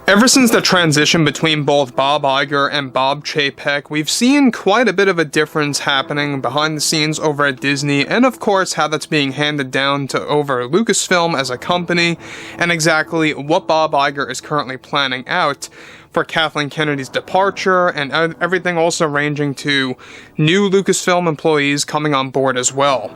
Ever since the transition between both Bob Iger and Bob Chapek, we've seen quite a bit of a difference happening behind the scenes over at Disney, and of course how that's being handed down to over Lucasfilm as a company, and exactly what Bob Iger is currently planning out for Kathleen Kennedy's departure, and everything also ranging to new Lucasfilm employees coming on board as well.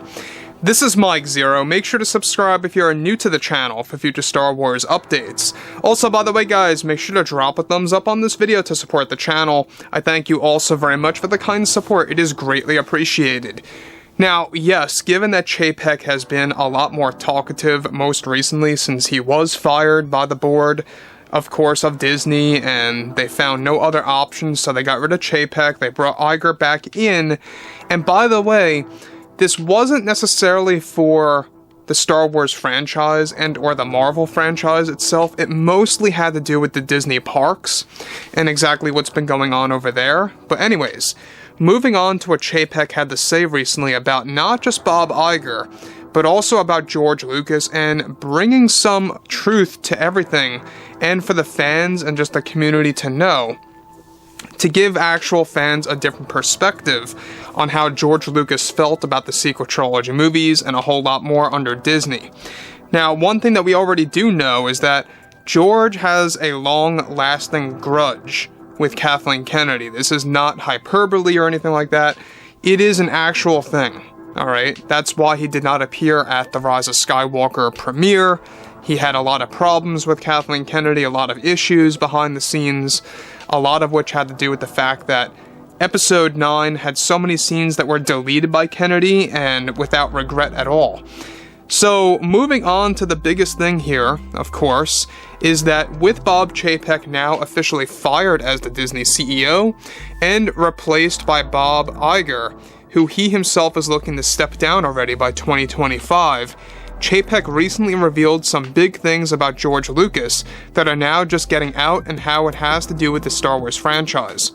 This is Mike Zero. Make sure to subscribe if you're new to the channel for future Star Wars updates. Also, by the way guys, make sure to drop a thumbs up on this video to support the channel. I thank you all so very much for the kind support. It is greatly appreciated. Now, yes, given that Chapek has been a lot more talkative most recently since he was fired by the board, of course, of Disney, and they found no other options, so they got rid of Chapek, they brought Iger back in, and by the way, this wasn't necessarily for the Star Wars franchise and or the Marvel franchise itself. It mostly had to do with the Disney parks and exactly what's been going on over there. But anyways, moving on to what Chapek had to say recently about not just Bob Iger, but also about George Lucas and bringing some truth to everything and for the fans and just the community to know, to give actual fans a different perspective on how George Lucas felt about the sequel trilogy movies and a whole lot more under Disney. Now, one thing that we already do know is that George has a long-lasting grudge with Kathleen Kennedy. This is not hyperbole or anything like that. It is an actual thing, alright? That's why he did not appear at the Rise of Skywalker premiere. He had a lot of problems with Kathleen Kennedy, a lot of issues behind the scenes, a lot of which had to do with the fact that Episode 9 had so many scenes that were deleted by Kennedy and without regret at all. So, moving on to the biggest thing here, of course, is that with Bob Chapek now officially fired as the Disney CEO and replaced by Bob Iger, who he himself is looking to step down already by 2025, Chapek recently revealed some big things about George Lucas that are now just getting out and how it has to do with the Star Wars franchise.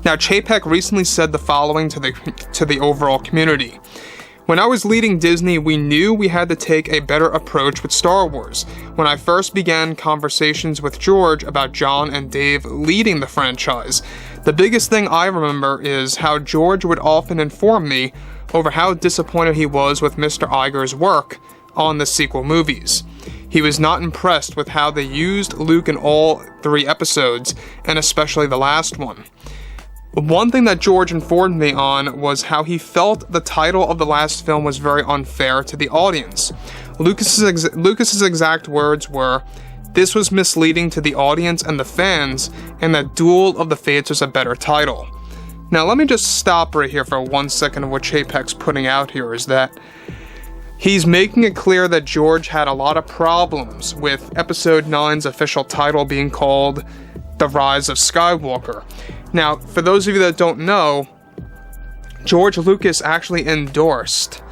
Now, Chapek recently said the following to the overall community. When I was leading Disney, we knew we had to take a better approach with Star Wars. When I first began conversations with George about John and Dave leading the franchise, the biggest thing I remember is how George would often inform me over how disappointed he was with Mr. Iger's work on the sequel movies. He was not impressed with how they used Luke in all 3 episodes, and especially the last one. One thing that George informed me on was how he felt the title of the last film was very unfair to the audience. Lucas's exact words were, "This was misleading to the audience and the fans, and that Duel of the Fates was a better title." Now let me just stop right here for 1 second of what Chapek's putting out here is that he's making it clear that George had a lot of problems with Episode 9's official title being called The Rise of Skywalker. Now, for those of you that don't know, George Lucas actually endorsed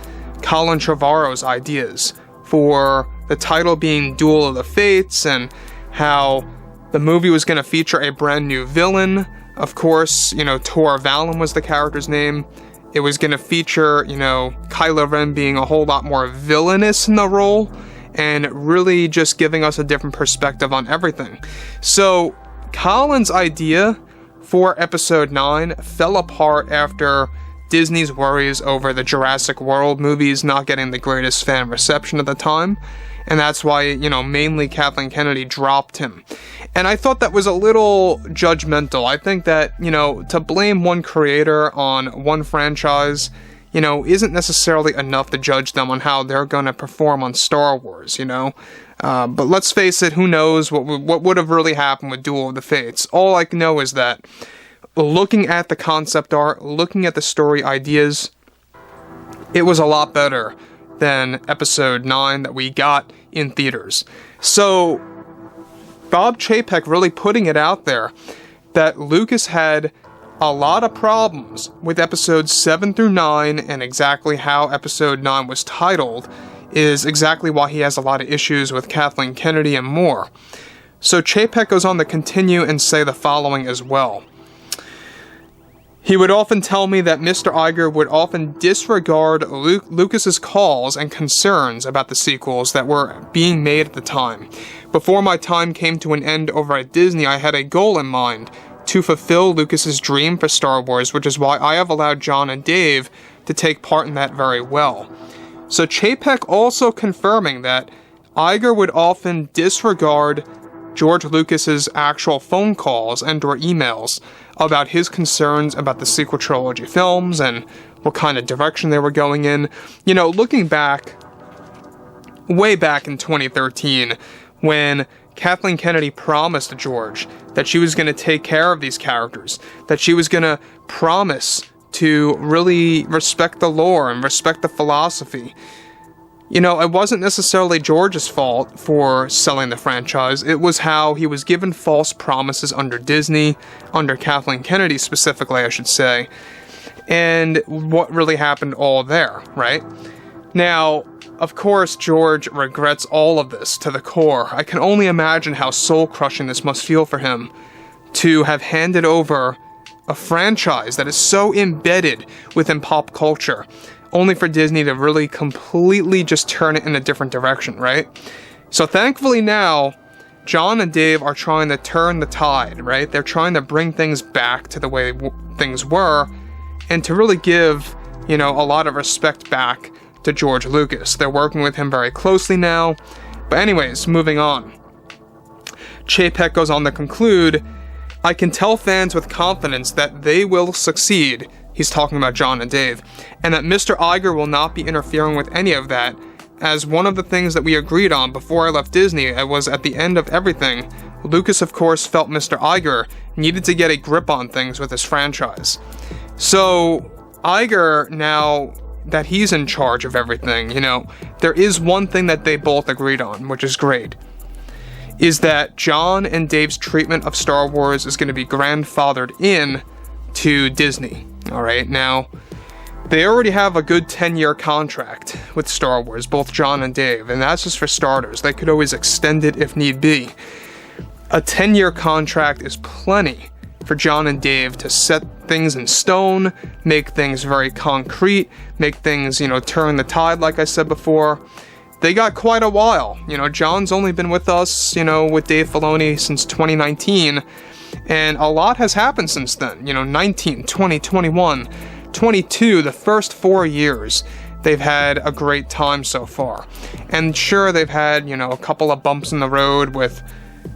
Colin Trevorrow's ideas for the title being Duel of the Fates and how the movie was going to feature a brand new villain. Of course, Tor Valen was the character's name. It was going to feature, Kylo Ren being a whole lot more villainous in the role and really just giving us a different perspective on everything. So, Colin's idea for Episode 9 fell apart after Disney's worries over the Jurassic World movies not getting the greatest fan reception at the time, and that's why, mainly Kathleen Kennedy dropped him. And I thought that was a little judgmental. I think that, to blame one creator on one franchise, isn't necessarily enough to judge them on how they're going to perform on Star Wars, But let's face it, who knows what would have really happened with Duel of the Fates. All I know is that looking at the concept art, looking at the story ideas, it was a lot better than Episode 9 that we got in theaters. So, Bob Chapek really putting it out there that Lucas had a lot of problems with Episodes 7 through 9 and exactly how Episode 9 was titled is exactly why he has a lot of issues with Kathleen Kennedy and more. So Chapek goes on to continue and say the following as well. He would often tell me that Mr. Iger would often disregard Lucas's calls and concerns about the sequels that were being made at the time. Before my time came to an end over at Disney, I had a goal in mind to fulfill Lucas's dream for Star Wars, which is why I have allowed John and Dave to take part in that very well. So Chapek also confirming that Iger would often disregard George Lucas's actual phone calls and or emails about his concerns about the sequel trilogy films and what kind of direction they were going in. You know, looking back, way back in 2013, when Kathleen Kennedy promised to George that she was going to take care of these characters, that she was going to promise to really respect the lore and respect the philosophy. You know, it wasn't necessarily George's fault for selling the franchise. It was how he was given false promises under Disney, under Kathleen Kennedy specifically, I should say, and what really happened all there, right? Now, of course, George regrets all of this to the core. I can only imagine how soul-crushing this must feel for him to have handed over a franchise that is so embedded within pop culture, only for Disney to really completely just turn it in a different direction, right? So thankfully now, John and Dave are trying to turn the tide, right? They're trying to bring things back to the way things were, and to really give, you know, a lot of respect back to George Lucas. They're working with him very closely now. But anyways, moving on. Chapek goes on to conclude, I can tell fans with confidence that they will succeed. He's talking about John and Dave, and that Mr. Iger will not be interfering with any of that, as one of the things that we agreed on before I left Disney was at the end of everything, Lucas of course felt Mr. Iger needed to get a grip on things with his franchise. So Iger, now that he's in charge of everything, you know, there is one thing that they both agreed on, which is great, is that John and Dave's treatment of Star Wars is going to be grandfathered in to Disney. Alright, now, they already have a good 10-year contract with Star Wars, both John and Dave, and that's just for starters. They could always extend it if need be. A 10-year contract is plenty for John and Dave to set things in stone, make things very concrete, make things, you know, turn the tide, like I said before. They got quite a while. You know, John's only been with us, you know, with Dave Filoni since 2019, and a lot has happened since then. You know, 19, 20, 21, 22, the first 4 years, they've had a great time so far. And sure, they've had, you know, a couple of bumps in the road with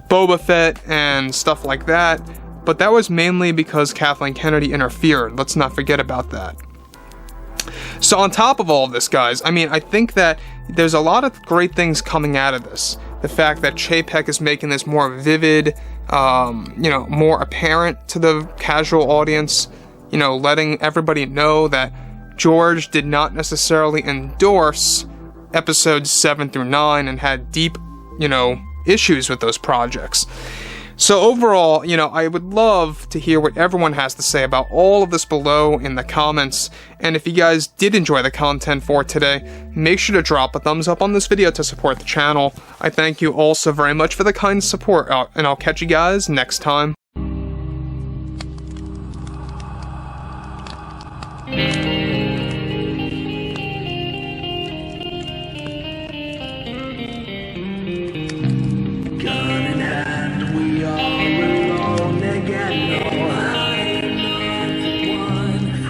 Boba Fett and stuff like that, but that was mainly because Kathleen Kennedy interfered. Let's not forget about that. So on top of all of this, guys, I mean, I think that there's a lot of great things coming out of this. The fact that Chapek is making this more vivid, you know, more apparent to the casual audience, you know, letting everybody know that George did not necessarily endorse episodes 7 through 9 and had deep, you know, issues with those projects. So overall, you know, I would love to hear what everyone has to say about all of this below in the comments. And if you guys did enjoy the content for today, make sure to drop a thumbs up on this video to support the channel. I thank you all so very much for the kind support, and I'll catch you guys next time.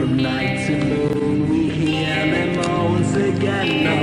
Night to moon, we hear them moans again.